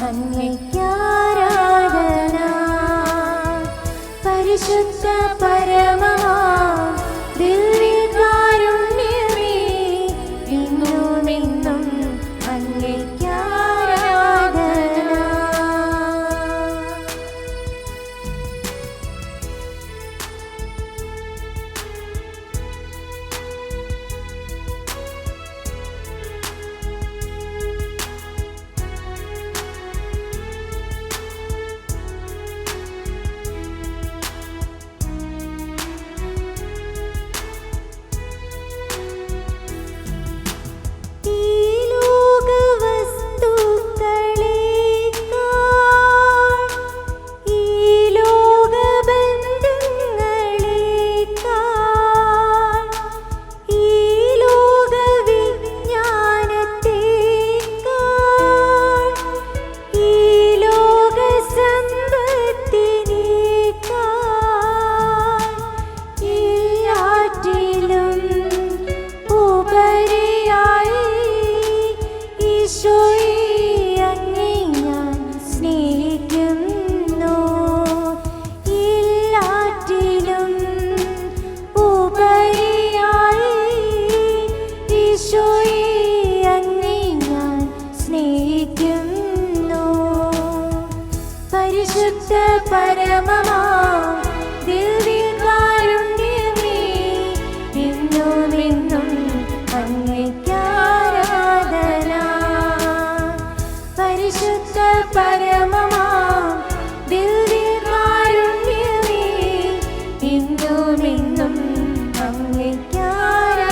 അങ്ങേയ്ക്കാരാധന. പരിശുദ്ധ പരമമാ ദിവ്യകാരുണ്യമേ, ഇന്നുമെന്നും അങ്ങേയ്ക്കാരാധന. പരിശുദ്ധ പരമമാ ദിവ്യകാരുണ്യമേ, ഇന്നുമെന്നും അങ്ങേയ്ക്കാരാധന. പരിശുദ്ധ പരമമാ ദിവ്യകാരുണ്യമേ, ഇന്നുമെന്നും അങ്ങേയ്ക്കാരാധന.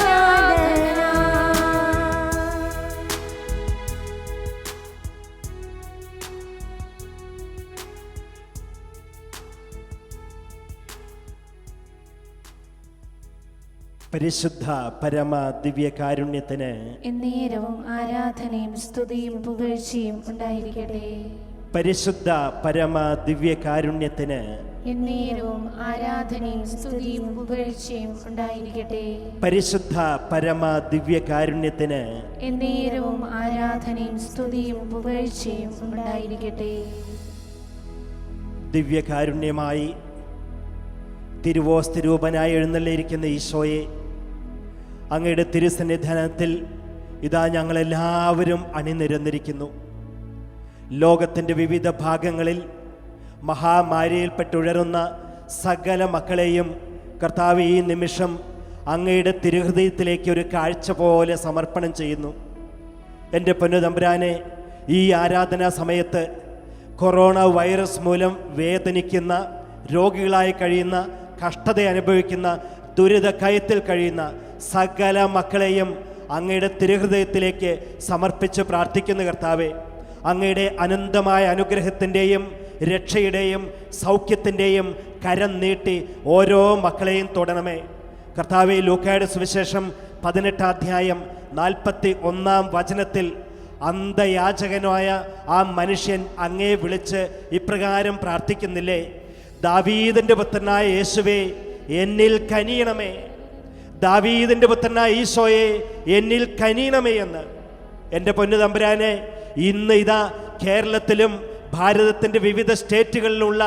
പരിശുദ്ധ പരമ ദിവ്യകാരുണ്യത്തിന് എന്നേരവും ആരാധനയും സ്തുതിയും പുകഴ്ചയും ഉണ്ടായിരിക്കട്ടെ. പരിശുദ്ധ പരമ ദിവ്യകാരുണ്യത്തിന് എന്നേരവും ആരാധനയും സ്തുതിയും പുകഴ്ചയും ഉണ്ടായിരിക്കട്ടെ. പരിശുദ്ധ പരമ ദിവ്യകാരുണ്യത്തിന് എന്നേരവും ആരാധനയും സ്തുതിയും പുകഴ്ചയും ഉണ്ടായിരിക്കട്ടെ. ദിവ്യകാരുണ്യമായി തിരുവോസ്തിരൂപനായി എഴുന്നള്ളിയിരിക്കുന്ന ഈശോയെ, അങ്ങയുടെ തിരുസന്നിധാനത്തിൽ ഇതാ ഞങ്ങളെല്ലാവരും അണിനിരന്നിരിക്കുന്നു. ലോകത്തിൻ്റെ വിവിധ ഭാഗങ്ങളിൽ മഹാമാരിയിൽപ്പെട്ടുഴറുന്ന സകല മക്കളെയും കർത്താവ് ഈ നിമിഷം അങ്ങയുടെ തിരുഹൃദയത്തിലേക്ക് ഒരു കാഴ്ച പോലെ സമർപ്പണം ചെയ്യുന്നു. എൻ്റെ പൊന്നുതമ്പുരാനെ, ഈ ആരാധനാ സമയത്ത് കൊറോണ വൈറസ് മൂലം വേദനിക്കുന്ന, രോഗികളായി കഴിയുന്ന, കഷ്ടത അനുഭവിക്കുന്ന, ദുരിതക്കയത്തിൽ കഴിയുന്ന സകല മക്കളെയും അങ്ങയുടെ തിരുഹൃദയത്തിലേക്ക് സമർപ്പിച്ച് പ്രാർത്ഥിക്കുന്ന കർത്താവേ, അങ്ങയുടെ അനന്തമായ അനുഗ്രഹത്തിൻ്റെയും രക്ഷയുടെയും സൗഖ്യത്തിൻ്റെയും കരം നീട്ടി ഓരോ മക്കളെയും തൊടണമേ കർത്താവേ. ലൂക്കായുടെ സുവിശേഷം 18 അധ്യായം 41 വചനത്തിൽ അന്ധയാചകനായ ആ മനുഷ്യൻ അങ്ങേ വിളിച്ച് ഇപ്രകാരം പ്രാർത്ഥിക്കുന്നില്ലേ? ദാവീദിൻ്റെ പുത്രനായ യേശുവേ, എന്നിൽ കനിയണമേ. ദാവീദിൻ്റെ പുത്രനായ ഈശോയെ, എന്നിൽ കനിയണമേ എന്ന്. എൻ്റെ പൊന്നു തമ്പുരാനെ, ഇന്ന് ഇതാ കേരളത്തിലും ഭാരതത്തിൻ്റെ വിവിധ സ്റ്റേറ്റുകളിലുള്ള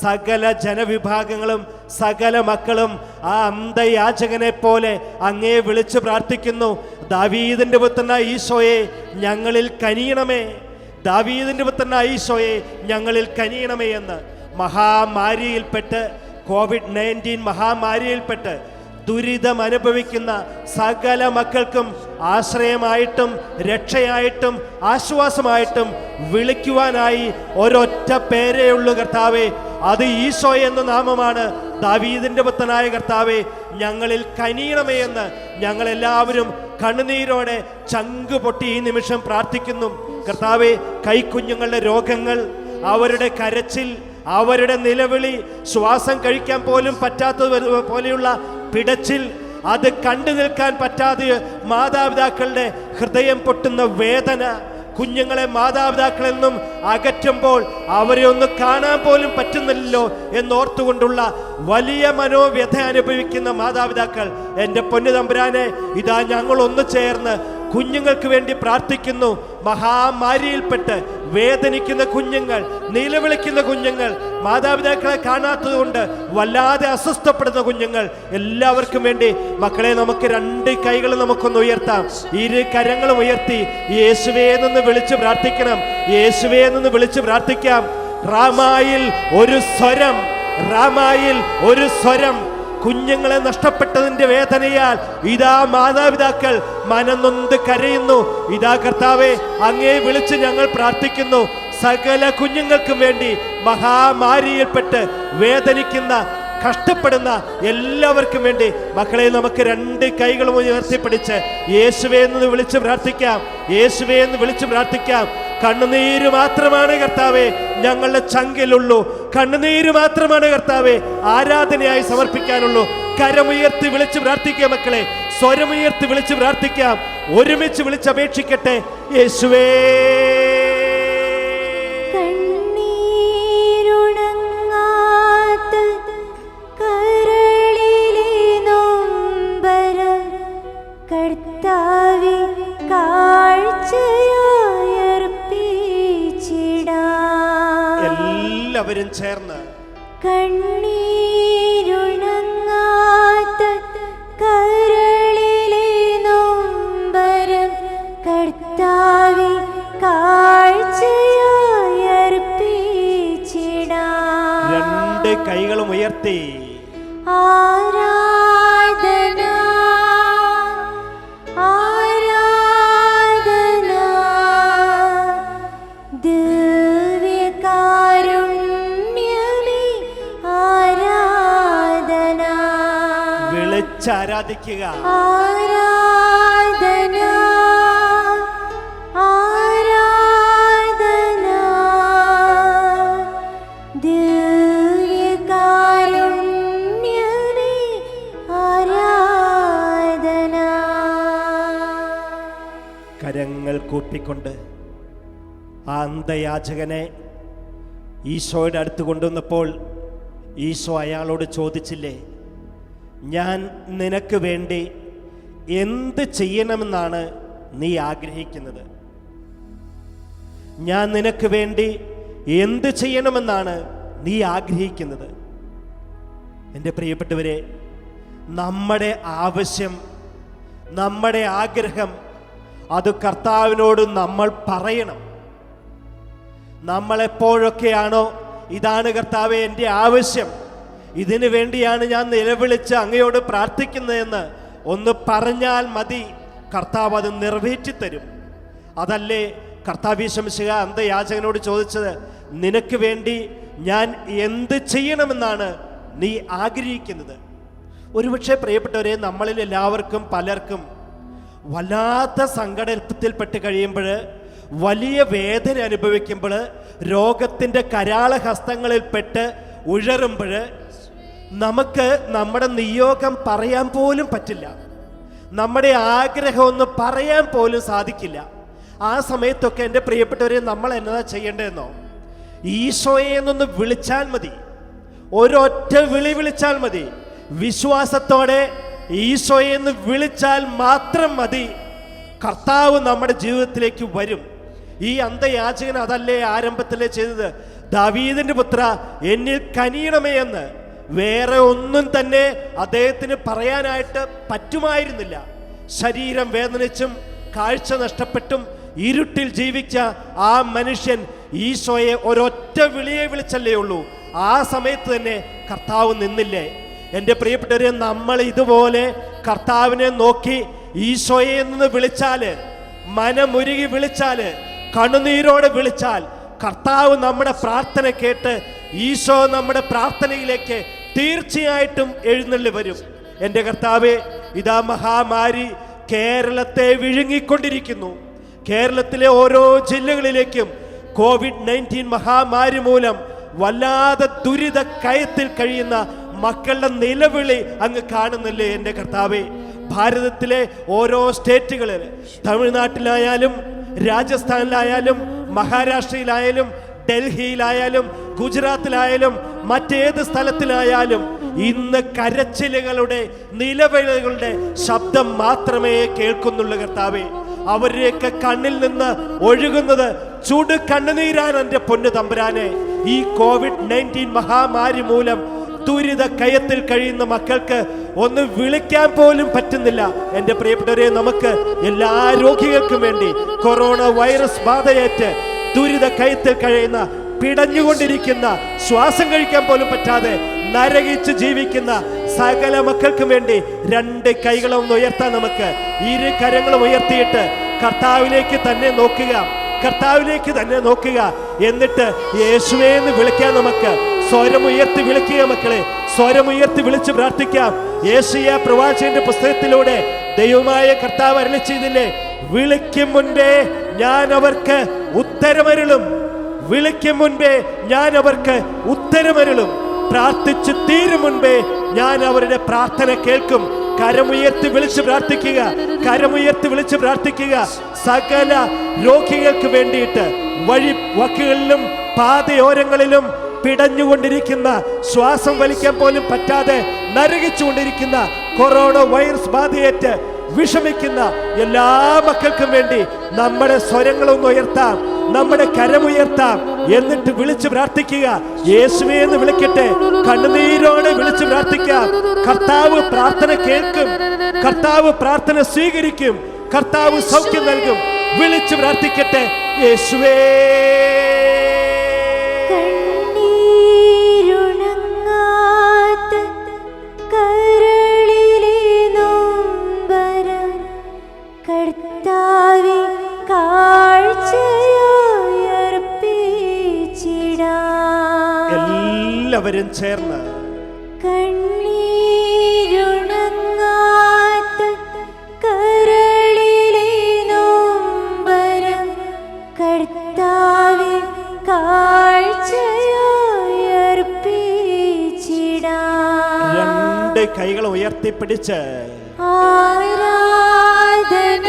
സകല ജനവിഭാഗങ്ങളും സകല മക്കളും ആ അന്ധയാചകനെ പോലെ അങ്ങേ വിളിച്ച് പ്രാർത്ഥിക്കുന്നു. ദാവീദിൻ്റെ പുത്രനായ ഈശോയെ, ഞങ്ങളിൽ കനിയണമേ. ദാവീദിൻ്റെ പുത്രനായ ഈശോയെ, ഞങ്ങളിൽ കനിയണമേ എന്ന്. മഹാമാരിയിൽപ്പെട്ട്, COVID-19 മഹാമാരിയിൽപ്പെട്ട് ദുരിതം അനുഭവിക്കുന്ന സകല മക്കൾക്കും ആശ്രയമായിട്ടും രക്ഷയായിട്ടും ആശ്വാസമായിട്ടും വിളിക്കുവാനായി ഒരൊറ്റ പേരേ ഉള്ളൂ കർത്താവേ, അത് ഈശോ എന്ന നാമമാണ്. ദാവീദിൻ്റെ പുത്രനായ കർത്താവേ, ഞങ്ങളിൽ കനിയണമേ എന്ന് ഞങ്ങളെല്ലാവരും കണ്ണുനീരോടെ ചങ്ക് പൊട്ടി ഈ നിമിഷം പ്രാർത്ഥിക്കുന്നു കർത്താവേ. കൈക്കുഞ്ഞുങ്ങളുടെ രോഗങ്ങൾ, അവരുടെ കരച്ചിൽ, അവരുടെ നിലവിളി, ശ്വാസം കഴിക്കാൻ പോലും പറ്റാത്തത് പോലെയുള്ള പിടച്ചിൽ, അത് കണ്ടു നിൽക്കാൻ പറ്റാതെ മാതാപിതാക്കളുടെ ഹൃദയം പൊട്ടുന്ന വേദന, കുഞ്ഞുങ്ങളെ മാതാപിതാക്കളിൽ നിന്നും അകറ്റുമ്പോൾ അവരെ ഒന്ന് കാണാൻ പോലും പറ്റുന്നില്ലല്ലോ എന്നോർത്തുകൊണ്ടുള്ള വലിയ മനോവ്യഥ അനുഭവിക്കുന്ന മാതാപിതാക്കൾ, എൻ്റെ പൊന്നു തമ്പുരാനെ, ഇതാ ഞങ്ങൾ ഒന്ന് ചേർന്ന് കുഞ്ഞുങ്ങൾക്ക് വേണ്ടി പ്രാർത്ഥിക്കുന്നു. മഹാമാരിയിൽപ്പെട്ട് വേദനിക്കുന്ന കുഞ്ഞുങ്ങൾ, നിലവിളിക്കുന്ന കുഞ്ഞുങ്ങൾ, മാതാപിതാക്കളെ കാണാത്തതുകൊണ്ട് വല്ലാതെ അസ്വസ്ഥപ്പെടുന്ന കുഞ്ഞുങ്ങൾ, എല്ലാവർക്കും വേണ്ടി മക്കളെ നമുക്ക് രണ്ട് കൈകൾ നമുക്കൊന്ന് ഉയർത്താം. ഇരു കരങ്ങളും ഉയർത്തി യേശുവേ എന്ന് വിളിച്ച് പ്രാർത്ഥിക്കണം. യേശുവേ എന്ന് വിളിച്ച് പ്രാർത്ഥിക്കാം. റാമായിൽ ഒരു സ്വരം, റാമായിൽ ഒരു സ്വരം. കുഞ്ഞുങ്ങളെ നഷ്ടപ്പെട്ടതിന്റെ വേദനയാൽ ഇതാ മാതാപിതാക്കൾ മനംനൊന്ത് കരയുന്നു. ഇതാ കർത്താവേ, അങ്ങേ വിളിച്ച് ഞങ്ങൾ പ്രാർത്ഥിക്കുന്നു. സകല കുഞ്ഞുങ്ങൾക്കും വേണ്ടി മഹാമാരിയിൽപ്പെട്ട് വേദനിക്കുന്ന, കഷ്ടപ്പെടുന്ന എല്ലാവർക്കും വേണ്ടി മക്കളെ നമുക്ക് രണ്ട് കൈകളും ഉയർത്തിപ്പിടിച്ച് യേശുവേ എന്ന് വിളിച്ച് പ്രാർത്ഥിക്കാം. യേശുവേ എന്ന് വിളിച്ച് പ്രാർത്ഥിക്കാം. കണ്ണുനീര് മാത്രമാണ് കർത്താവേ ഞങ്ങളുടെ ചങ്കിലുള്ളൂ. കണ്ണുനീര് മാത്രമാണ് കർത്താവേ ആരാധനയായി സമർപ്പിക്കാനുള്ളൂ. കരമുയർത്തി വിളിച്ച് പ്രാർത്ഥിക്കാം മക്കളെ, സ്വരമുയർത്തി വിളിച്ച് പ്രാർത്ഥിക്കാം. ഒരുമിച്ച് വിളിച്ചപേക്ഷിക്കട്ടെ. യേശുവേ, എല്ലാവരും ചേർന്ന് കണ്ണീരുണങ്ങാത്ത കരളിലെ നൊമ്പരം കർത്താവേ കാഴ്ചയായി അർപ്പിച്ചിടാം. രണ്ട് കൈകളും ഉയർത്തി ആരാധന ആരാധന ദിവ്യകാരുണ്യമേ ആരാധന. വിളിച്ചാരാധിക്കുക. ആരാധന ആരാധന ദിവ്യകാരുണ്യമേ ആരാധന. കരങ്ങൾ കൂപ്പിക്കൊണ്ട് ആ അന്ധയാചകനെ ഈശോയുടെ അടുത്ത് കൊണ്ടുവന്നപ്പോൾ ഈശോ അയാളോട് ചോദിച്ചില്ലേ, ഞാൻ നിനക്ക് വേണ്ടി എന്ത് ചെയ്യണമെന്നാണ് നീ ആഗ്രഹിക്കുന്നത്? ഞാൻ നിനക്ക് വേണ്ടി എന്ത് ചെയ്യണമെന്നാണ് നീ ആഗ്രഹിക്കുന്നത്? എൻ്റെ പ്രിയപ്പെട്ടവരെ, നമ്മുടെ ആവശ്യം, നമ്മുടെ ആഗ്രഹം അത് കർത്താവിനോട് നമ്മൾ പറയണം. നമ്മളെപ്പോഴൊക്കെയാണോ ഇതാണ് കർത്താവേ എൻ്റെ ആവശ്യം, ഇതിനു വേണ്ടിയാണ് ഞാൻ നിലവിളിച്ച് അങ്ങയോട് പ്രാർത്ഥിക്കുന്നതെന്ന് ഒന്ന് പറഞ്ഞാൽ മതി, കർത്താവ് അത് നിറവേറ്റിത്തരും. അതല്ലേ കർത്താവ് ശംശിക അന്ധയാചകനോട് ചോദിച്ചത്? നിനക്ക് വേണ്ടി ഞാൻ എന്ത് ചെയ്യണമെന്നാണ് നീ ആഗ്രഹിക്കുന്നത്? ഒരുപക്ഷെ പ്രിയപ്പെട്ടവരെ, നമ്മളിൽ എല്ലാവർക്കും പലർക്കും വല്ലാത്ത സങ്കടത്തിൽപ്പെട്ട് കഴിയുമ്പോൾ, വലിയ വേദന അനുഭവിക്കുമ്പോൾ, രോഗത്തിൻ്റെ കരാളഹസ്തങ്ങളിൽപ്പെട്ട് ഉഴറുമ്പോൾ നമുക്ക് നമ്മുടെ നിയോഗം പറയാൻ പോലും പറ്റില്ല. നമ്മുടെ ആഗ്രഹം ഒന്ന് പറയാൻ പോലും സാധിക്കില്ല. ആ സമയത്തൊക്കെ എൻ്റെ പ്രിയപ്പെട്ടവരെ, നമ്മൾ എന്നതാ ചെയ്യേണ്ടതെന്നോ? ഈശോയെ എന്നൊന്ന് വിളിച്ചാൽ മതി. ഒരൊറ്റ വിളി വിളിച്ചാൽ മതി. വിശ്വാസത്തോടെ ഈശോയെ എന്ന് വിളിച്ചാൽ മാത്രം മതി, കർത്താവ് നമ്മുടെ ജീവിതത്തിലേക്ക് വരും. ഈ അന്ധയാചകൻ അതല്ലേ ആരംഭത്തിലേ ചെയ്തത്? ദാവീദിന്റെ പുത്ര, എന്നിൽ കനിയണമേ എന്ന്. വേറെ ഒന്നും തന്നെ അദ്ദേഹത്തിന് പറയാനായിട്ട് പറ്റുമായിരുന്നില്ല. ശരീരം വേദനിച്ചും കാഴ്ച നഷ്ടപ്പെട്ടും ഇരുട്ടിൽ ജീവിച്ച ആ മനുഷ്യൻ ഈശോയെ ഒരൊറ്റ വിളിയെ വിളിച്ചല്ലേ ഉള്ളൂ. ആ സമയത്ത് തന്നെ കർത്താവ് നിന്നില്ലേ? എൻ്റെ പ്രിയപ്പെട്ടവരെ, നമ്മൾ ഇതുപോലെ കർത്താവിനെ നോക്കി ഈശോയെ എന്ന് വിളിച്ചാല്, മനമുരുകി വിളിച്ചാല്, കണ്ണുനീരോടെ വിളിച്ചാൽ, കർത്താവ് നമ്മുടെ പ്രാർത്ഥന കേട്ട് ഈശോ നമ്മുടെ പ്രാർത്ഥനയിലേക്ക് തീർച്ചയായിട്ടും എഴുന്നള്ളി വരും. എൻ്റെ കർത്താവേ, ഇതാ മഹാമാരി കേരളത്തെ വിഴുങ്ങിക്കൊണ്ടിരിക്കുന്നു. കേരളത്തിലെ ഓരോ ജില്ലകളിലേക്കും COVID-19 മഹാമാരി മൂലം വല്ലാതെ ദുരിത കയത്തിൽ കഴിയുന്ന മക്കളുടെ നിലവിളി അങ്ങ് കാണുന്നില്ലേ എൻ്റെ കർത്താവേ? ഭാരതത്തിലെ ഓരോ സ്റ്റേറ്റുകളിൽ, തമിഴ്നാട്ടിലായാലും രാജസ്ഥാനിലായാലും മഹാരാഷ്ട്രയിലായാലും ഡൽഹിയിലായാലും ഗുജറാത്തിലായാലും മറ്റേത് സ്ഥലത്തിലായാലും ഇന്ന് കരച്ചിലുകളുടെ, നിലവിളികളുടെ ശബ്ദം മാത്രമേ കേൾക്കുന്നുള്ളൂ കർത്താവേ. അവരുടെയൊക്കെ കണ്ണിൽ നിന്ന് ഒഴുകുന്നത് ചുടു കണ്ണുനീരാണ്. എൻ്റെ പൊന്നു തമ്പുരാനെ, ഈ COVID-19 മഹാമാരി മൂലം ദുരിത കയത്തിൽ കഴിയുന്ന മക്കൾക്ക് ഒന്ന് വിളിക്കാൻ പോലും പറ്റുന്നില്ല. എൻ്റെ പ്രിയപ്പെട്ടവരെ, നമുക്ക് എല്ലാ രോഗികൾക്കും വേണ്ടി കൊറോണ വൈറസ് ബാധയേറ്റ് ദുരിത കയത്തിൽ കഴിയുന്ന, പിടഞ്ഞുകൊണ്ടിരിക്കുന്ന, ശ്വാസം കഴിക്കാൻ പോലും പറ്റാതെ നരകിച്ച് ജീവിക്കുന്ന സകല മക്കൾക്കും വേണ്ടി രണ്ട് കൈകളും ഒന്ന് ഉയർത്താൻ, നമുക്ക് ഇരു കരങ്ങളും ഉയർത്തിയിട്ട് കർത്താവിലേക്ക് തന്നെ നോക്കുക, കർത്താവിലേക്ക് തന്നെ നോക്കുക. എന്നിട്ട് യേശുവേ എന്ന് വിളിക്കാൻ, നമുക്ക് സ്വരമുയർത്തി വിളിക്കുക മക്കളെ, സ്വരമുയർത്തി വിളിച്ച് പ്രാർത്ഥിക്കാം. യേശയ്യാ പ്രവാചകന്റെ പുസ്തകത്തിലൂടെ ദൈവമായ കർത്താവ് അരുളി ചെയ്തില്ലേ, വിളിക്കും മുൻപേ ഞാൻ അവർക്ക് ഉത്തരമരുളും, വിളിക്കും മുൻപേ ഞാൻ അവർക്ക് ഉത്തരമരുളും, പ്രാർത്ഥിച്ച് തീരും മുൻപേ ഞാൻ അവരുടെ പ്രാർത്ഥന കേൾക്കും. കരമുയർത്തി വിളിച്ച് പ്രാർത്ഥിക്കുക, കരമുയർത്തി വിളിച്ച് പ്രാർത്ഥിക്കുക. സകല രോഗികൾക്ക് വേണ്ടിയിട്ട് വഴി വക്കുകളിലും പാതയോരങ്ങളിലും പിടഞ്ഞുകൊണ്ടിരിക്കുന്ന, ശ്വാസം വലിക്കാൻ പോലും പറ്റാതെ നരകിച്ചുകൊണ്ടിരിക്കുന്ന, കൊറോണ വൈറസ് ബാധയേറ്റ് വിഷമിക്കുന്ന എല്ലാ മക്കൾക്കും വേണ്ടി നമ്മുടെ സ്വരങ്ങളൊന്ന് ഉയർത്താം, നമ്മുടെ കരമുയർത്താം. എന്നിട്ട് വിളിച്ച് പ്രാർത്ഥിക്കുക. യേശുവേ എന്ന് വിളിക്കട്ടെ, കണ്ണുനീരോടെ വിളിച്ച് പ്രാർത്ഥിക്കാം. കർത്താവ് പ്രാർത്ഥന കേൾക്കും, കർത്താവ് പ്രാർത്ഥന സ്വീകരിക്കും, കർത്താവ് സൗഖ്യം നൽകും. വിളിച്ച് പ്രാർത്ഥിക്കട്ടെ, യേശുവേ. എല്ലാവരും ചേർന്ന് കണ്ണീരുണങ്ങാത്ത കരളിലെ നോമ്പരം കർത്താവേ കാഴ്ചയായി അർപ്പിച്ചിടാം. രണ്ട് കൈകൾ ഉയർത്തിപ്പിടിച്ച് ആരാധന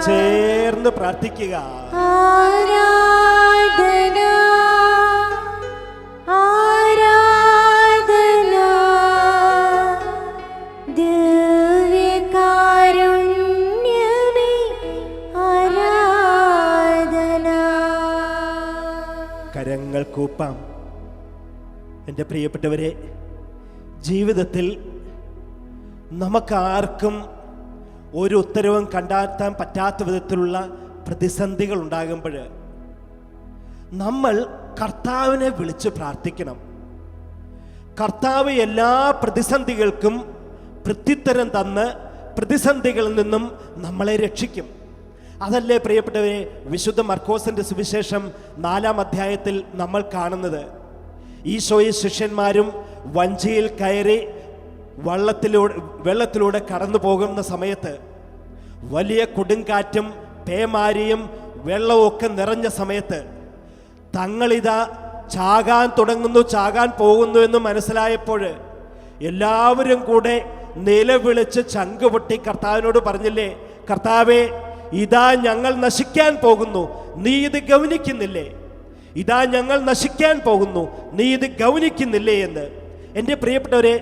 ചേർന്ന് പ്രാർത്ഥിക്കുക. ആരാധന ആരാധന ദിവ്യകാരുണ്യമേ ആരാധന. കരങ്ങൾ കൂപ്പാം. എൻ്റെ പ്രിയപ്പെട്ടവരെ, ജീവിതത്തിൽ നമുക്കാർക്കും ഒരു ഉത്തരവും കണ്ടെത്താൻ പറ്റാത്ത വിധത്തിലുള്ള പ്രതിസന്ധികൾ ഉണ്ടാകുമ്പോൾ നമ്മൾ കർത്താവിനെ വിളിച്ച് പ്രാർത്ഥിക്കണം. കർത്താവ് എല്ലാ പ്രതിസന്ധികൾക്കും പ്രത്യുത്തരം തന്ന് പ്രതിസന്ധികളിൽ നിന്നും നമ്മളെ രക്ഷിക്കും. അതല്ലേ പ്രിയപ്പെട്ടവരെ വിശുദ്ധ മർക്കോസിന്റെ സുവിശേഷം 4-ാം അധ്യായത്തിൽ നമ്മൾ കാണുന്നത്? ഈശോയും ശിഷ്യന്മാരും വഞ്ചിയിൽ കയറി വെള്ളത്തിലൂടെ കടന്നു പോകുന്ന സമയത്ത് വലിയ കൊടുങ്കാറ്റും പേമാരിയും വെള്ളവും ഒക്കെ നിറഞ്ഞ സമയത്ത് തങ്ങളിതാ ചാകാൻ പോകുന്നു എന്ന് മനസ്സിലായപ്പോൾ എല്ലാവരും കൂടെ നിലവിളിച്ച് ചങ്കുപൊട്ടി കർത്താവിനോട് പറഞ്ഞില്ലേ, കർത്താവേ, ഇതാ ഞങ്ങൾ നശിക്കാൻ പോകുന്നു, നീ ഇത് ഗൗനിക്കുന്നില്ലേ? ഇതാ ഞങ്ങൾ നശിക്കാൻ പോകുന്നു, നീ ഇത് ഗൗനിക്കുന്നില്ലേ എന്ന്. എൻ്റെ പ്രിയപ്പെട്ടവരെ,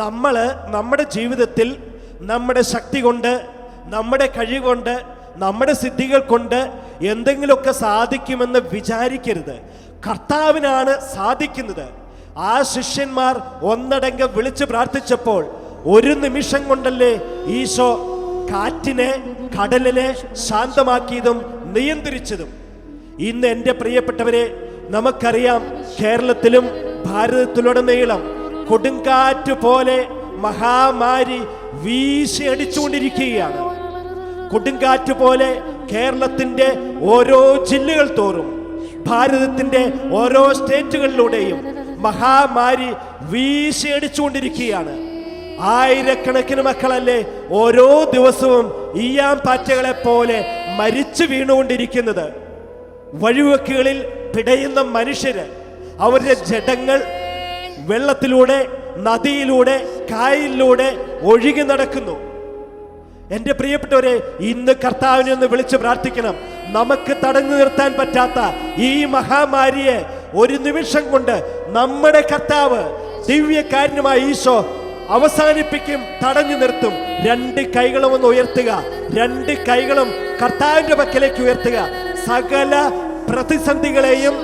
നമ്മൾ നമ്മുടെ ജീവിതത്തിൽ നമ്മുടെ ശക്തി കൊണ്ട്, നമ്മുടെ കഴിവുകൊണ്ട്, നമ്മുടെ സിദ്ധികൾ കൊണ്ട് എന്തെങ്കിലുമൊക്കെ സാധിക്കുമെന്ന് വിചാരിക്കരുത്. കർത്താവിനാണ് സാധിക്കുന്നത്. ആ ശിഷ്യന്മാർ ഒന്നടങ്കം വിളിച്ച് പ്രാർത്ഥിച്ചപ്പോൾ ഒരു നിമിഷം കൊണ്ടല്ലേ ഈശോ കാറ്റിനെ, കടലിനെ ശാന്തമാക്കിയതും നിയന്ത്രിച്ചതും. ഇന്ന് എൻ്റെ പ്രിയപ്പെട്ടവരെ, നമുക്കറിയാം, കേരളത്തിലും ഭാരതത്തിലുടനീളം കൊടുങ്കാറ്റ് പോലെ മഹാമാരി വീശിയടിച്ചുകൊണ്ടിരിക്കുകയാണ്. കൊടുങ്കാറ്റ് പോലെ കേരളത്തിന്റെ ഓരോ ജില്ലകൾ തോറും, ഭാരതത്തിന്റെ ഓരോ സ്റ്റേറ്റുകളിലൂടെയും മഹാമാരി വീശിയടിച്ചുകൊണ്ടിരിക്കുകയാണ്. ആയിരക്കണക്കിന് മക്കളല്ലേ ഓരോ ദിവസവും ഈയാം പാറ്റകളെ പോലെ മരിച്ചു വീണുകൊണ്ടിരിക്കുന്നത്. വഴിവെക്കുകളിൽ പിടയുന്ന മനുഷ്യര്, അവരുടെ ജഡങ്ങൾ വെള്ളത്തിലൂടെ, നദിയിലൂടെ, കായലിലൂടെ ഒഴുകി നടക്കുന്നു. എൻ്റെ പ്രിയപ്പെട്ടവരെ, ഇന്ന് കർത്താവിനെ ഒന്ന് വിളിച്ച് പ്രാർത്ഥിക്കണം. നമുക്ക് തടഞ്ഞു നിർത്താൻ പറ്റാത്ത ഈ മഹാമാരിയെ ഒരു നിമിഷം കൊണ്ട് നമ്മുടെ കർത്താവ് ദിവ്യകാരുണ്യമായ ഈശോ അവസാനിപ്പിക്കും, തടഞ്ഞു നിർത്തും. രണ്ട് കൈകളും ഒന്ന് ഉയർത്തുക, രണ്ട് കൈകളും കർത്താവിന്റെ പക്കലേക്ക് ഉയർത്തുക. സകല പ്രതിസന്ധികളെയും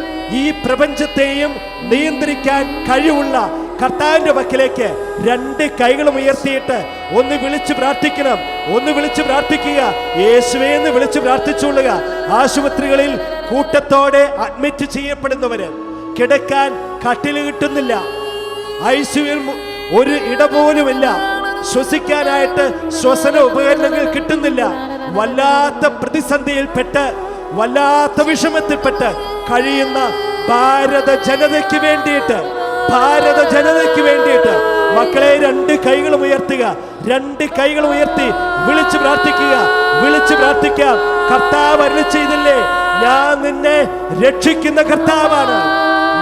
ഈ പ്രപഞ്ചത്തെയും നിയന്ത്രിക്കാൻ കഴിവുള്ള കർത്താവിന്റെ പക്കലേക്ക് രണ്ട് കൈകളും ഉയർത്തിയിട്ട് ഒന്ന് വിളിച്ച് പ്രാർത്ഥിക്കണം. ഒന്ന് വിളിച്ച് പ്രാർത്ഥിക്കുക. യേശുവേ എന്ന് വിളിച്ച് പ്രാർത്ഥിച്ചുകൊള്ളുക. ആശുപത്രികളിൽ കൂട്ടത്തോടെ അഡ്മിറ്റ് ചെയ്യപ്പെടുന്നവര്, കിടക്കാൻ കട്ടിൽ കിട്ടുന്നില്ല, ഐസിയുവിൽ ഒരു ഇട പോലുമില്ല, ശ്വസിക്കാനായിട്ട് ശ്വസന ഉപകരണങ്ങൾ കിട്ടുന്നില്ല, വല്ലാത്ത പ്രതിസന്ധിയിൽപ്പെട്ട് വല്ലാത്ത വിഷമത്തിൽപ്പെട്ട് കഴിയുന്ന ഭാരത ജനതയ്ക്ക് വേണ്ടിയിട്ട് മക്കളെ രണ്ട് കൈകളും ഉയർത്തുക, രണ്ട് കൈകളും ഉയർത്തി വിളിച്ചു പ്രാർത്ഥിക്കുക. വിളിച്ചു പ്രാർത്ഥിക്കാം. കർത്താവ് അരുളി ചെയ്തില്ലേ, ഞാൻ നിന്നെ രക്ഷിക്കുന്ന കർത്താവാണ്,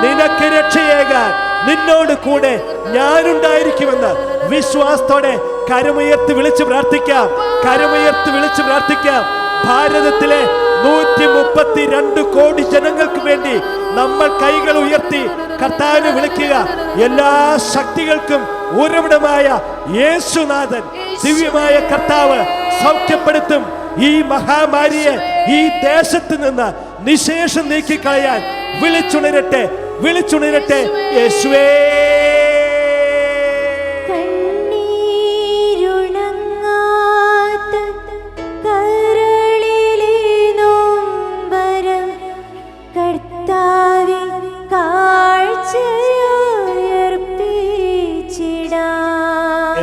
നിനക്ക് രക്ഷയേകാൻ നിന്നോട് കൂടെ ഞാനുണ്ടായിരിക്കുമെന്ന് വിശ്വാസത്തോടെ കരമുയർത്തി വിളിച്ചു പ്രാർത്ഥിക്കാം. കരമുയർത്തി വിളിച്ചു പ്രാർത്ഥിക്കാം. ഭാരതത്തിലെ 132 കോടി ജനങ്ങൾക്ക് വേണ്ടി നമ്മൾ കൈകൾ ഉയർത്തി കർത്താവിനെ വിളിക്കുക. എല്ലാ ശക്തികൾക്കും ഉറവിടമായ യേശുനാഥൻ, ദിവ്യമായ കർത്താവ് സൗഖ്യപ്പെടുത്തും. ഈ മഹാമാരിയെ ഈ ദേശത്ത് നിന്ന് നിശേഷം നീക്കിക്കളയാൻ വിളിച്ചുണരട്ടെ, വിളിച്ചുണരട്ടെ. യേശുവേ,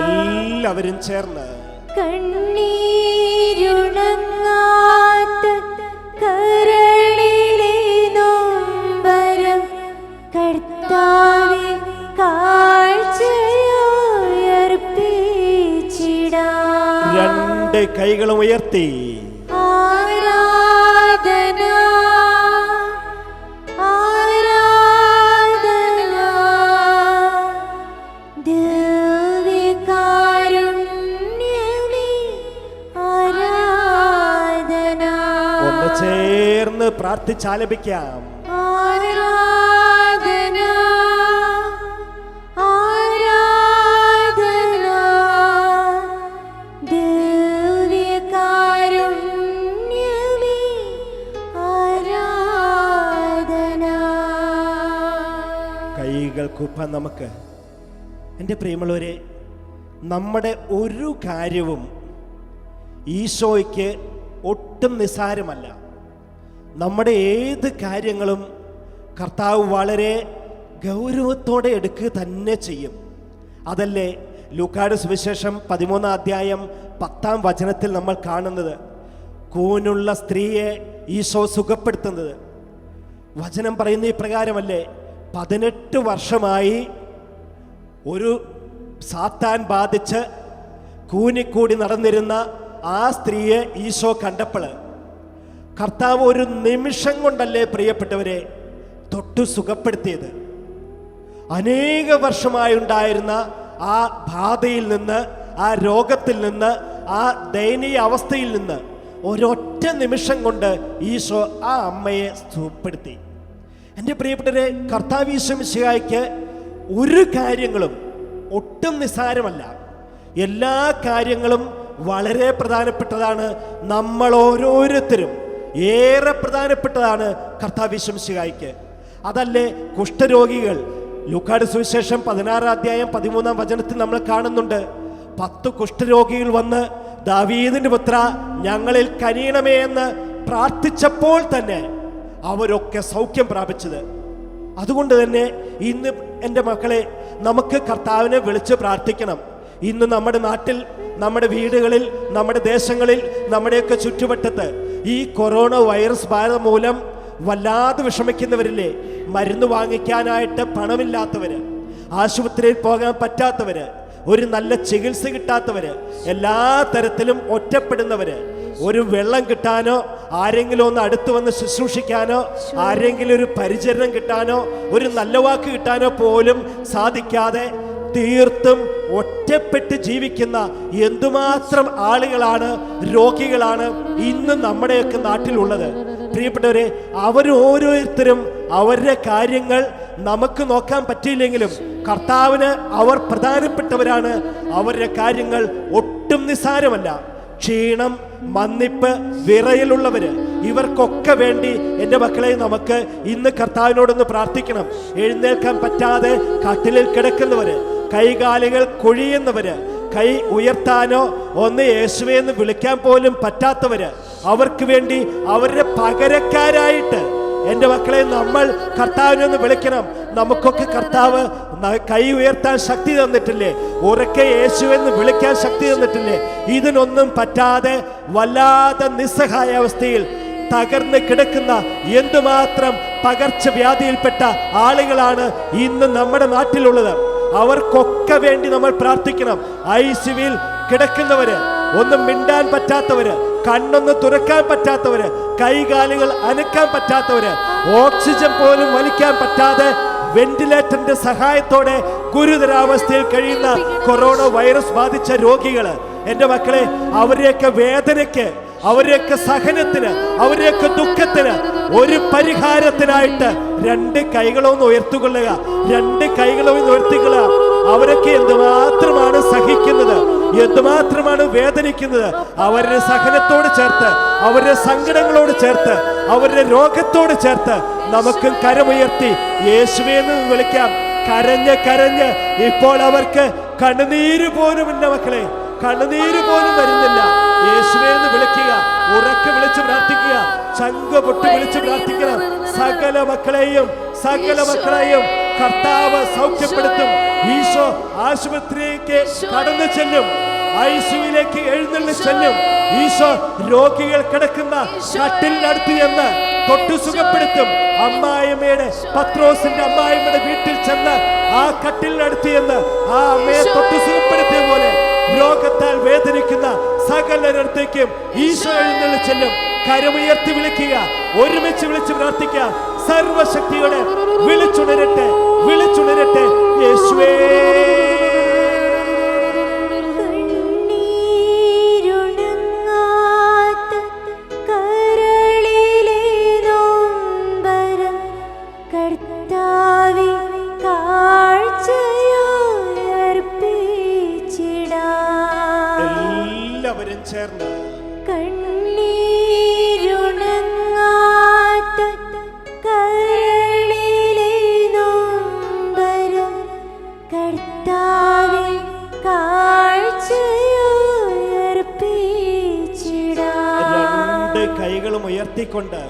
എല്ലാവരും ചേർന്ന് കണ്ണീരുണങ്ങാത്ത കരളിലെ നൊമ്പരം കർത്താവേ കാഴ്ചയർപ്പിച്ചിടാം. രണ്ട് കൈകളും ഉയർത്തി ആരാധന ആരാധന ദിവ്യകാരുണ്യമേ ആരാധന. ഒന്ന് ചേർന്ന് പ്രാർത്ഥിച്ചാലപിക്കാം. ആരാധന ആരാധന ദിവ്യകാരുണ്യമേ ആരാധന. കൈകൾ കൂപ്പാൻ നമുക്ക്. എൻ്റെ പ്രിയമുള്ളവരെ, നമ്മുടെ ഒരു കാര്യവും ഈശോയ്ക്ക് ഒട്ടും നിസ്സാരമല്ല. നമ്മുടെ ഏത് കാര്യങ്ങളും കർത്താവ് വളരെ ഗൗരവത്തോടെ എടുക്കുക തന്നെ ചെയ്യും. അതല്ലേ ലൂക്കായുടെ സുവിശേഷം 13-ാം അധ്യായം 10-ാം വചനത്തിൽ നമ്മൾ കാണുന്നത്. കൂനുള്ള സ്ത്രീയെ ഈശോ സുഖപ്പെടുത്തുന്നത്. വചനം പറയുന്ന ഇപ്രകാരമല്ലേ, 18 വർഷമായി ഒരു സാത്താൻ ബാധിച്ച് കൂനിക്കൂടി നടന്നിരുന്ന ആ സ്ത്രീയെ ഈശോ കണ്ടപ്പോൾ കർത്താവ് ഒരു നിമിഷം കൊണ്ടല്ലേ പ്രിയപ്പെട്ടവരെ തൊട്ടു സുഖപ്പെടുത്തിയത്. അനേക വർഷമായുണ്ടായിരുന്ന ആ ബാധയിൽ നിന്ന്, ആ രോഗത്തിൽ നിന്ന്, ആ ദയനീയ അവസ്ഥയിൽ നിന്ന് ഒരൊറ്റ നിമിഷം കൊണ്ട് ഈശോ ആ അമ്മയെ സുഖപ്പെടുത്തി. എൻ്റെ പ്രിയപ്പെട്ടവരെ, കർത്താവ് ഈശോ മിശിഹായ്ക്ക് ഒരു കാര്യങ്ങളും ഒട്ടും നിസ്സാരമല്ല. എല്ലാ കാര്യങ്ങളും വളരെ പ്രധാനപ്പെട്ടതാണ്. നമ്മൾ ഓരോരുത്തരും ഏറെ പ്രധാനപ്പെട്ടതാണ് കർത്താവ് ഈശോ മിശിഹായ്ക്ക്. അതല്ലേ കുഷ്ഠരോഗികൾ, ലൂക്കായുടെ സുവിശേഷം 16-ാം അധ്യായം 13-ാം വചനത്തിൽ നമ്മൾ കാണുന്നുണ്ട്. 10 കുഷ്ഠരോഗികൾ വന്ന് ദാവീദിന്റെ പുത്ര ഞങ്ങളിൽ കനിയണമേ എന്ന് പ്രാർത്ഥിച്ചപ്പോൾ തന്നെ അവരൊക്കെ സൗഖ്യം പ്രാപിച്ചത്. അതുകൊണ്ട് തന്നെ ഇന്ന് എൻ്റെ മക്കളെ, നമുക്ക് കർത്താവിനെ വിളിച്ച് പ്രാർത്ഥിക്കണം. ഇന്ന് നമ്മുടെ നാട്ടിൽ, നമ്മുടെ വീടുകളിൽ, നമ്മുടെ ദേശങ്ങളിൽ, നമ്മുടെയൊക്കെ ചുറ്റുവട്ടത്ത് ഈ കൊറോണ വൈറസ് ബാധ മൂലം വല്ലാതെ വിഷമിക്കുന്നവരില്ലേ? മരുന്ന് വാങ്ങിക്കാനായിട്ട് പണമില്ലാത്തവര്, ആശുപത്രിയിൽ പോകാൻ പറ്റാത്തവര്, ഒരു നല്ല ചികിത്സ കിട്ടാത്തവര്, എല്ലാ തരത്തിലും ഒറ്റപ്പെടുന്നവര്, ഒരു വെള്ളം കിട്ടാനോ, ആരെങ്കിലും ഒന്ന് അടുത്ത് വന്ന് ശുശ്രൂഷിക്കാനോ, ആരെങ്കിലും ഒരു പരിചരണം കിട്ടാനോ, ഒരു നല്ല വാക്ക് കിട്ടാനോ പോലും സാധിക്കാതെ തീർത്തും ഒറ്റപ്പെട്ട് ജീവിക്കുന്ന എന്തുമാത്രം ആളുകളാണ്, രോഗികളാണ് ഇന്ന് നമ്മുടെയൊക്കെ നാട്ടിലുള്ളത്. പ്രിയപ്പെട്ടവരെ, അവരോരോരുത്തരും അവരുടെ കാര്യങ്ങൾ നമുക്ക് നോക്കാൻ പറ്റിയില്ലെങ്കിലും കർത്താവിന് അവർ പ്രധാനപ്പെട്ടവരാണ്. അവരുടെ കാര്യങ്ങൾ ഒട്ടും നിസ്സാരമല്ല. ക്ഷീണം, മന്നിപ്പ്, വിറയലുള്ളവര്, ഇവർക്കൊക്കെ വേണ്ടി എൻ്റെ മക്കളെ നമുക്ക് ഇന്ന് കർത്താവിനോടൊന്ന് പ്രാർത്ഥിക്കണം. എഴുന്നേൽക്കാൻ പറ്റാതെ കട്ടിലിൽ കിടക്കുന്നവര്, കൈകാലുകൾ കുഴിയുന്നവര്, കൈ ഉയർത്താനോ ഒന്ന് യേശുവേ എന്ന് വിളിക്കാൻ പോലും പറ്റാത്തവര്, അവർക്ക് വേണ്ടി അവരുടെ പകരക്കാരായിട്ട് എൻ്റെ മക്കളെ നമ്മൾ കർത്താവിനെ ഒന്ന് വിളിക്കണം. നമുക്കൊക്കെ കർത്താവ് കൈ ഉയർത്താൻ ശക്തി തന്നിട്ടില്ലേ? ഉറക്കെ യേശുവെന്ന് വിളിക്കാൻ ശക്തി തന്നിട്ടില്ലേ? ഇതിനൊന്നും പറ്റാതെ വല്ലാതെ നിസ്സഹായ അവസ്ഥയിൽ തകർന്ന് കിടക്കുന്ന എന്തുമാത്രം പകർച്ചവ്യാധിയിൽപ്പെട്ട ആളുകളാണ് ഇന്ന് നമ്മുടെ നാട്ടിലുള്ളത്. അവർക്കൊക്കെ വേണ്ടി നമ്മൾ പ്രാർത്ഥിക്കണം. ഐസിയുവിൽ കിടക്കുന്നവര്, ഒന്നും മിണ്ടാൻ പറ്റാത്തവര്, കണ്ണൊന്ന് തുറക്കാൻ പറ്റാത്തവര്, കൈകാലുകൾ അനക്കാൻ പറ്റാത്തവര്, ഓക്സിജൻ പോലും വലിക്കാൻ പറ്റാതെ വെന്റിലേറ്ററിന്റെ സഹായത്തോടെ ഗുരുതരാവസ്ഥയിൽ കഴിയുന്ന കൊറോണ വൈറസ് ബാധിച്ച രോഗികള്, എൻ്റെ മക്കളെ, അവരെയൊക്കെ വേദനയ്ക്ക്, അവരെയൊക്കെ സഹനത്തിന്, അവരെയൊക്കെ ദുഃഖത്തിന് ഒരു പരിഹാരത്തിനായിട്ട് രണ്ട് കൈകളൊന്ന് ഉയർത്തിക്കൊള്ളുക. രണ്ട് കൈകളൊന്ന് ഉയർത്തിക്കൊള്ളുക. അവരൊക്കെ എന്തുമാത്രമാണ് സഹിക്കുന്നത്, എന്തുമാത്രമാണ് വേദനിക്കുന്നത്. അവരുടെ സഹനത്തോട് ചേർത്ത്, അവരുടെ സങ്കടങ്ങളോട് ചേർത്ത്, അവരുടെ രോഗത്തോട് ചേർത്ത് നമുക്കും കരമുയർത്തി യേശുവെന്ന് വിളിക്കാം. കരഞ്ഞ് കരഞ്ഞ് ഇപ്പോൾ അവർക്ക് കണ്ണുനീര് പോലും ഇല്ല മക്കളെ, കണ്ണുനീര് പോലും വരുന്നില്ല. യേശുവെന്ന് വിളിക്കുക, ഉറക്കെ വിളിച്ച് പ്രാർത്ഥിക്കുക, ചങ്ക് പൊട്ടി വിളിച്ച് പ്രാർത്ഥിക്കണം. സകല മക്കളെയും കർത്താവ് സൗഖ്യപ്പെടുത്തും. ഈശോ ആശുപത്രിയിലേക്ക് കടന്നു ചെല്ലും, ഐസിയുവിലേക്ക് എഴുന്നള്ളി ചെല്ലും. ഈശോ രോഗികൾ കിടക്കുന്ന കട്ടിലിനടുത്ത് എന്ന് തൊട്ടു സുഖപ്പെടുത്തും. അമ്മായിമ്മയുടെ, പത്രോസിന്റെ അമ്മായിമ്മയുടെ വീട്ടിൽ ചെന്ന് ആ കട്ടിലിനടുത്ത് എന്ന് ആ അമ്മയെ തൊട്ടു സുഖപ്പെടുത്തിയ പോലെ രോഗത്താൽ വേദനിക്കുന്ന സകലരിടത്തേക്കും ഈശോ എഴുന്നള്ളി ചെല്ലും. കരമുയർത്തി വിളിക്കുക, ഒരുമിച്ച് വിളിച്ച് പ്രാർത്ഥിക്കുക. സർവശക്തിയോടെ വിളിച്ചുണരട്ടെ, വിളിച്ചുണരട്ടെ. യേശുവേ, എല്ലാവരും ചേർന്ന് രണ്ട് കൈകളും ഉയർത്തിക്കൊണ്ട്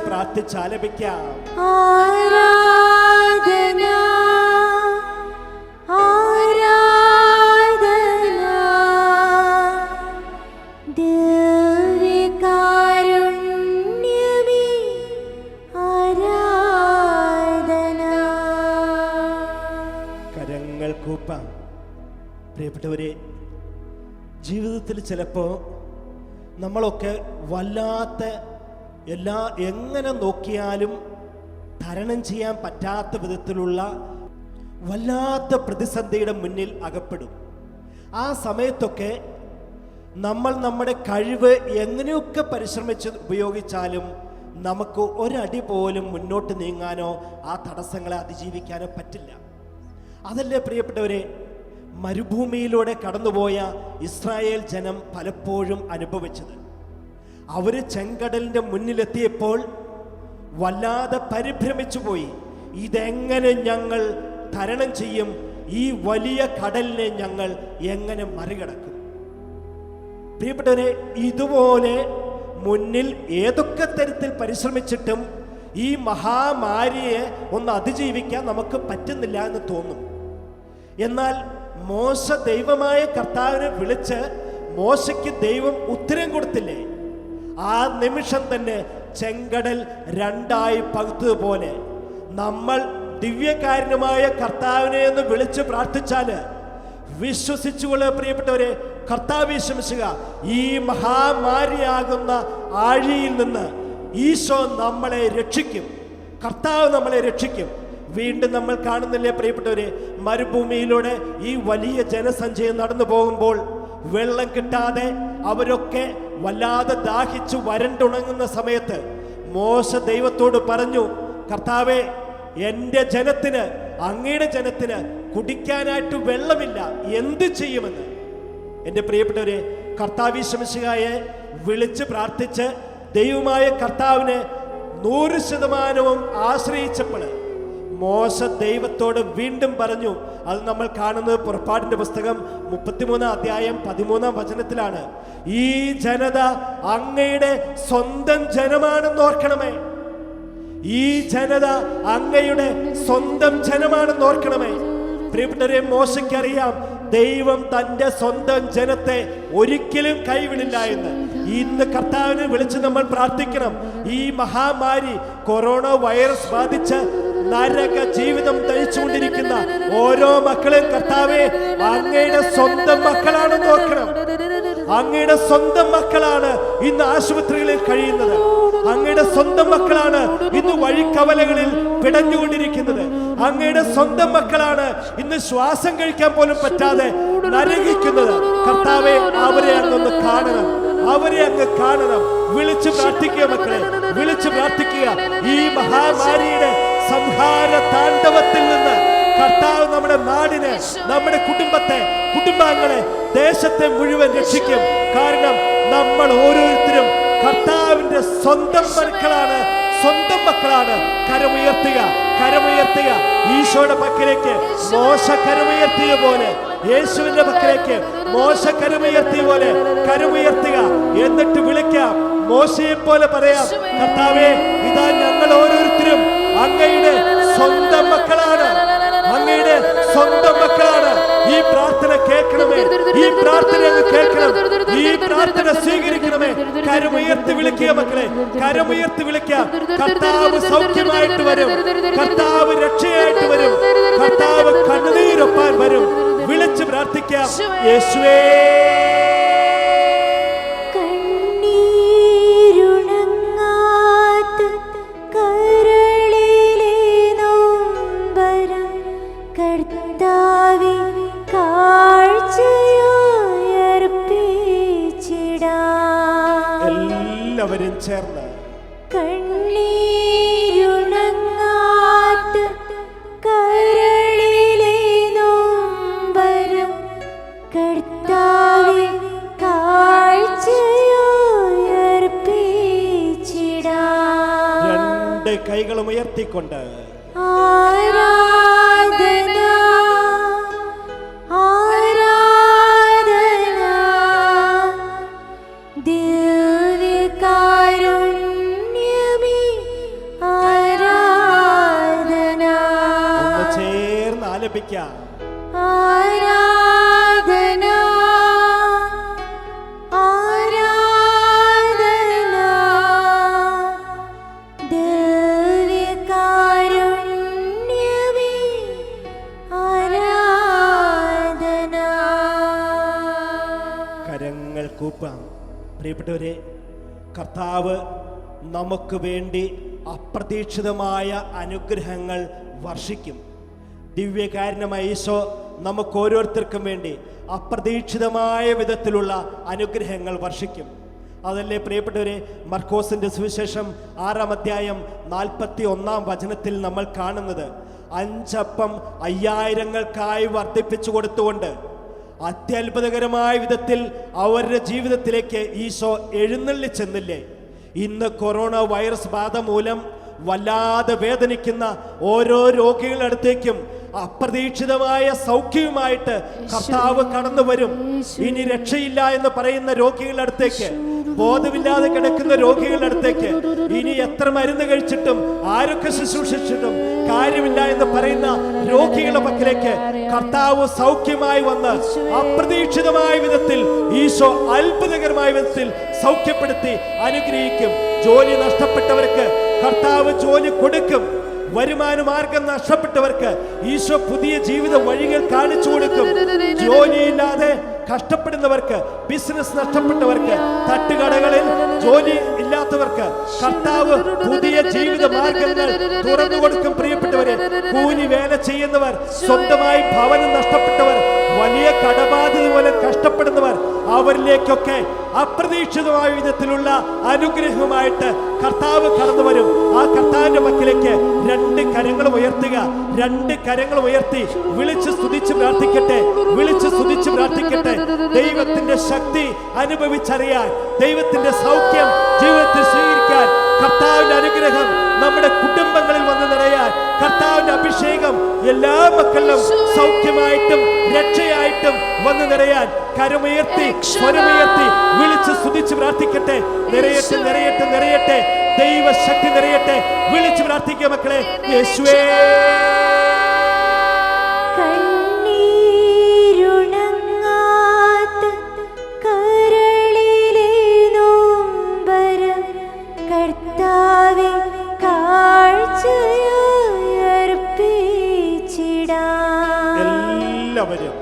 പ്രാർത്ഥിച്ചാലപിക്കാം. ആരാധന ആരാധന ദിവ്യകാരുണ്യമേ ആരാധന. കരങ്ങൾ കൂപ്പാം. പ്രിയപ്പെട്ടവരെ, ജീവിതത്തിൽ ചിലപ്പോൾ നമ്മളൊക്കെ വല്ലാത്ത എങ്ങനെ നോക്കിയാലും തരണം ചെയ്യാൻ പറ്റാത്ത വിധത്തിലുള്ള വല്ലാത്ത പ്രതിസന്ധിയുടെ മുന്നിൽ അകപ്പെടും. ആ സമയത്തൊക്കെ നമ്മൾ നമ്മുടെ കഴിവ് എങ്ങനെയൊക്കെ പരിശ്രമിച്ച് ഉപയോഗിച്ചാലും നമുക്ക് ഒരടി പോലും മുന്നോട്ട് നീങ്ങാനോ ആ തടസ്സങ്ങളെ അതിജീവിക്കാനോ പറ്റില്ല. അതല്ലേ പ്രിയപ്പെട്ടവരെ മരുഭൂമിയിലൂടെ കടന്നുപോയ ഇസ്രായേൽ ജനം പലപ്പോഴും അനുഭവിച്ചത്. അവര് ചെങ്കടലിന്റെ മുന്നിലെത്തിയപ്പോൾ വല്ലാതെ പരിഭ്രമിച്ചു പോയി. ഇതെങ്ങനെ ഞങ്ങൾ തരണം ചെയ്യും? ഈ വലിയ കടലിനെ ഞങ്ങൾ എങ്ങനെ മറികടക്കും? പ്രിയപ്പെട്ടവരെ, ഇതുപോലെ മുന്നിൽ ഏതൊക്കെ തരത്തിൽ പരിശ്രമിച്ചിട്ടും ഈ മഹാമാരിയെ ഒന്ന് അതിജീവിക്കാൻ നമുക്ക് പറ്റുന്നില്ല എന്ന് തോന്നും. എന്നാൽ മോശ ദൈവമായ കർത്താവിനെ വിളിച്ച് മോശയ്ക്ക് ദൈവം ഉത്തരം കൊടുത്തില്ലേ? ആ നിമിഷം തന്നെ ചെങ്കടൽ രണ്ടായി പകുത്തതുപോലെ നമ്മൾ ദിവ്യകാരുണ്യമായ കർത്താവിനെ ഒന്ന് വിളിച്ച് പ്രാർത്ഥിച്ചാല്, വിശ്വസിച്ചുകൊണ്ട് പ്രിയപ്പെട്ടവരെ, കർത്താവ് വിശ്വസിക്കുക, ഈ മഹാമാരിയാകുന്ന ആഴിയിൽ നിന്ന് ഈശോ നമ്മളെ രക്ഷിക്കും. കർത്താവ് നമ്മളെ രക്ഷിക്കും. വീണ്ടും നമ്മൾ കാണുന്നില്ലേ പ്രിയപ്പെട്ടവരെ, മരുഭൂമിയിലൂടെ ഈ വലിയ ജനസഞ്ചയം നടന്നു പോകുമ്പോൾ വെള്ളം കിട്ടാതെ അവരൊക്കെ വല്ലാതെ ദാഹിച്ചു വരണ്ടുണങ്ങുന്ന സമയത്ത് മോശ ദൈവത്തോട് പറഞ്ഞു, കർത്താവേ, എൻ്റെ ജനത്തിന്, അങ്ങയുടെ ജനത്തിന് കുടിക്കാനായിട്ട് വെള്ളമില്ല, എന്ത് ചെയ്യുമെന്ന്. എൻ്റെ പ്രിയപ്പെട്ടവരെ, കർത്താവ് ശംശികായെ വിളിച്ച് പ്രാർത്ഥിച്ച് ദൈവമായ കർത്താവിനെ 100% ആശ്രയിച്ചപ്പോൾ മോശ ദൈവത്തോട് വീണ്ടും പറഞ്ഞു. അത് നമ്മൾ കാണുന്നത് പുറപ്പാടിന്റെ പുസ്തകം 33 അധ്യായം 13 വചനത്തിലാണ്. ഈ ജനത അങ്ങയുടെ സ്വന്തം ജനമാണെന്ന് ഓർക്കണമേ. ഈ ജനത അങ്ങയുടെ സ്വന്തം ജനമാണെന്ന് ഓർക്കണമേ. പ്രിയപ്പെട്ടവരെ, മോശയ്ക്കറിയാം ദൈവം തന്റെ സ്വന്തം ജനത്തെ ഒരിക്കലും കൈവിടില്ല എന്ന്. ഇന്ന് കർത്താവിനെ വിളിച്ച് നമ്മൾ പ്രാർത്ഥിക്കണം. ഈ മഹാമാരി കൊറോണ വൈറസ് ബാധിച്ച് നരക ജീവിതം നയിച്ചുകൊണ്ടിരിക്കുന്ന ഓരോ മക്കളും കർത്താവേ, അങ്ങയുടെ സ്വന്തം മക്കളാണെന്ന് ഓർക്കണം. അങ്ങയുടെ സ്വന്തം മക്കളാണ് ഇന്ന് ആശുപത്രികളിൽ കഴിയുന്നത്. അങ്ങയുടെ സ്വന്തം മക്കളാണ് ഇന്ന് വഴിക്കവലകളിൽ പിടഞ്ഞുകൊണ്ടിരിക്കുന്നത്. അങ്ങയുടെ സ്വന്തം മക്കളാണ് ഇന്ന് ശ്വാസം കഴിക്കാൻ പോലും പറ്റാതെ നരകിക്കുന്നത്. കർത്താവെ, അവരെ അങ്ങൊന്ന് കാണണം, അവരെ അങ്ങ് കാണണം. വിളിച്ചു പ്രാർത്ഥിക്കുക മക്കളെ, വിളിച്ചു പ്രാർത്ഥിക്കുക. ഈ മഹാമാരിയുടെ സംഹാര താണ്ഡവത്തിൽ നിന്ന് കർത്താവ് നമ്മുടെ നാടിനെ, നമ്മുടെ കുടുംബത്തെ, കുടുംബാംഗങ്ങളെ, ദേശത്തെ മുഴുവൻ രക്ഷിക്കും. കാരണം നമ്മൾ ഓരോരുത്തരും കർത്താവിന്റെ സ്വന്തം മക്കളാണ്, സ്വന്തം മക്കളാണ്. കരമുയർത്തുക, കരമുയർത്തുക. ഈശോയുടെ പക്കലേക്ക് മോശ കരമുയർത്തിയ പോലെ, യേശുവിന്റെ പക്കലേക്ക് മോശ കരമുയർത്തിയ പോലെ കരമുയർത്തുക. എന്നിട്ട് വിളിക്കാം, മോശയെ പോലെ പറയാം, കർത്താവേ, ഇതാ ഞങ്ങൾ ഓരോരുത്തരും അങ്ങയുടെ സ്വന്തം മക്കളാണ്, അങ്ങയുടെ സ്വന്തം മക്കളാണ്. ഈ പ്രാർത്ഥന കേൾക്കണമേ, ഈ പ്രാർത്ഥന അങ്ങ് കേൾക്കണം, ഈ പ്രാർത്ഥന സ്വീകരിക്കണമേ. കരമുയർത്തി വിളിക്കുക മക്കളെ, കരമുയർത്തി വിളിക്കുക. കർത്താവ് സൗഖ്യമായിട്ട് വരും, കർത്താവ് രക്ഷയായിട്ട് വരും, കർത്താവ് കണ്ണുനീരൊപ്പാൻ വരും. വിളിച്ച് പ്രാർത്ഥിക്കാം, യേശുവേ. എല്ലാവരും ചേർന്ന് കണ്ണീരുണങ്ങാത്ത കരളിലെ നൊമ്പരം കർത്താവേ കാഴ്ചയർപ്പിച്ചിടാം. രണ്ട് കൈകളും ഉയർത്തിക്കൊണ്ട് ആരാധന ആരാധന ദിവ്യകാരുണ്യമേ ആരാധന. ഒന്ന് ചേർന്ന് ആലപിക്കാം. ആരാധന ആരാധന ദിവ്യകാരുണ്യമേ ആരാധന. കരങ്ങൾ കൂപ്പാം. പ്രിയപ്പെട്ടവരെ, കർത്താവ് നമുക്ക് വേണ്ടി അപ്രതീക്ഷിതമായ അനുഗ്രഹങ്ങൾ വർഷിക്കും. ദിവ്യകാരുണ്യമായ ഈശോ നമുക്ക് ഓരോരുത്തർക്കും വേണ്ടി അപ്രതീക്ഷിതമായ വിധത്തിലുള്ള അനുഗ്രഹങ്ങൾ വർഷിക്കും. അതല്ലേ പ്രിയപ്പെട്ടവരെ, മർക്കോസിന്റെ സുവിശേഷം 6-ാം അധ്യായം 41-ാം വചനത്തിൽ നമ്മൾ കാണുന്നത്, 5 അപ്പം 5000-ങ്ങൾക്കായി വർദ്ധിപ്പിച്ചു കൊടുത്തുകൊണ്ട് അത്യത്ഭുതകരമായ വിധത്തിൽ അവരുടെ ജീവിതത്തിലേക്ക് ഈശോ എഴുന്നള്ളി ചെന്നില്ലേ. ഇന്ന് കൊറോണ വൈറസ് ബാധ മൂലം വല്ലാതെ വേദനിക്കുന്ന ഓരോ രോഗികളുടെ അടുത്തേക്കും അപ്രതീക്ഷിതമായ സൗഖ്യവുമായിട്ട് കർത്താവ് കടന്നു വരും. ഇനി രക്ഷയില്ല എന്ന് പറയുന്ന രോഗികളുടെ അടുത്തേക്ക്, ബോധമില്ലാതെ കിടക്കുന്ന രോഗികളുടെ അടുത്തേക്ക്, ഇനി എത്ര മരുന്ന് കഴിച്ചിട്ടും ആരൊക്കെ ശുശ്രൂഷിച്ചിട്ടും കാര്യമില്ല എന്ന് പറയുന്ന രോഗികളുടെ പക്കലേക്ക് കർത്താവ് സൗഖ്യമായി വന്ന് അപ്രതീക്ഷിതമായ വിധത്തിൽ ഈശോ അത്ഭുതകരമായ വിധത്തിൽ സൗഖ്യപ്പെടുത്തി അനുഗ്രഹിക്കും. ജോലി നഷ്ടപ്പെട്ടവർക്ക് കർത്താവ് ജോലി കൊടുക്കും. വരുമാന മാർഗം നഷ്ടപ്പെട്ടവർക്ക് ഈശോ പുതിയ ജീവിത വഴികൾ കാണിച്ചു കൊടുക്കും. ജോലിയില്ലാതെ കഷ്ടപ്പെടുന്നവർക്ക്, ബിസിനസ് നഷ്ടപ്പെട്ടവർക്ക്, തട്ടുകടകളിൽ ജോലി ഇല്ലാത്തവർക്ക് കർത്താവ് പുതിയ ജീവിത മാർഗങ്ങൾ തുറന്നു കൊടുക്കും. പ്രിയപ്പെട്ടവരെ, കൂലി വേല ചെയ്യുന്നവർ, സ്വന്തമായി ഭവനം നഷ്ടപ്പെട്ടവർ, വലിയ കടബാധ്യത പോലെ കഷ്ടപ്പെടുന്നവർ, അവരിലേക്കൊക്കെ അപ്രതീക്ഷിതമായ വിധത്തിലുള്ള അനുഗ്രഹവുമായിട്ട് കർത്താവ് കടന്നു വരും. ആ കർത്താവിന്റെ മക്കളിലേക്ക് രണ്ട് കരങ്ങളും ഉയർത്തുക. രണ്ട് കരങ്ങളും ഉയർത്തി വിളിച്ച് സ്തുതിച്ച് പ്രാർത്ഥിക്കട്ടെ, വിളിച്ച് സ്തുതിച്ച് പ്രാർത്ഥിക്കട്ടെ. ദൈവത്തിന്റെ ശക്തി അനുഭവിച്ചറിയാൻ, ദൈവത്തിന്റെ സൗഖ്യം ജീവിതത്തിൽ സ്വീകരിക്കാൻ, കർത്താവിന്റെ അനുഗ്രഹം നമ്മുടെ കുടുംബങ്ങളിൽ വന്ന് നിറയാൻ, കർത്താവിന്റെ അഭിഷേകം എല്ലാ മക്കളിലും സൗഖ്യമായിട്ടും രക്ഷയായിട്ടും വന്ന് നിറയാൻ കരമുയർത്തി സ്വരമുയർത്തി വിളിച്ച് സ്തുതിച്ച് പ്രാർത്ഥിക്കട്ടെ. നിറയട്ടെ, നിറയട്ടെ, നിറയട്ടെ, ദൈവശക്തി നിറയട്ടെ. വിളിച്ച് പ്രാർത്ഥിക്കുക മക്കളെ. യേശുവേ, എല്ലാവരും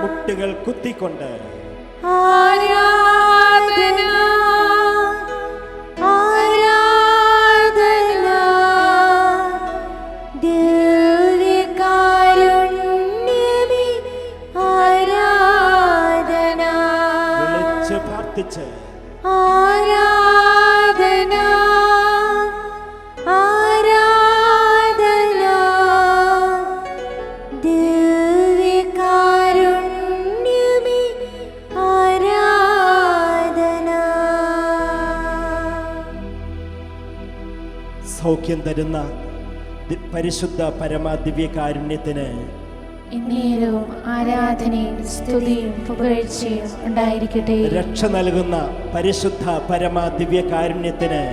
മുട്ടുകൾ കുത്തിക്കൊണ്ട് ആരാധന, ആരാധന, ദിവ്യകാരുണ്യമേ ആരാധന. വിളിച്ച് പ്രാർത്ഥിച്ച് ആരാധന, ആരാധന, ദിവ്യകാരുണ്യമേ ആരാധന. സൗഖ്യം തരുന്ന പരിശുദ്ധ പരമ ദിവ്യകാരുണ്യത്തിന് എന്നേരവും ആരാധനയും സ്തുതിയും പുകഴ്ചയും ഉണ്ടായിരിക്കട്ടെ. രക്ഷ നൽകുന്ന പരിശുദ്ധ പരമ ദിവ്യകാരുണ്യത്തിന്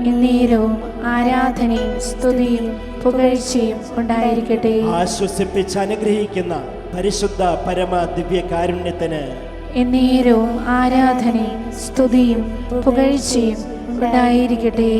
എന്നേരവും ആരാധനയും സ്തുതിയും പുകഴ്ചയും ഉണ്ടായിരിക്കട്ടെ. ആശ്വസിപ്പിച്ച് അനുഗ്രഹിക്കുന്ന പരിശുദ്ധ പരമ ദിവ്യകാരുണ്യത്തിന് എന്നേരവും ആരാധനയും സ്തുതിയും പുകഴ്ചയും ഉണ്ടായിരിക്കട്ടെ.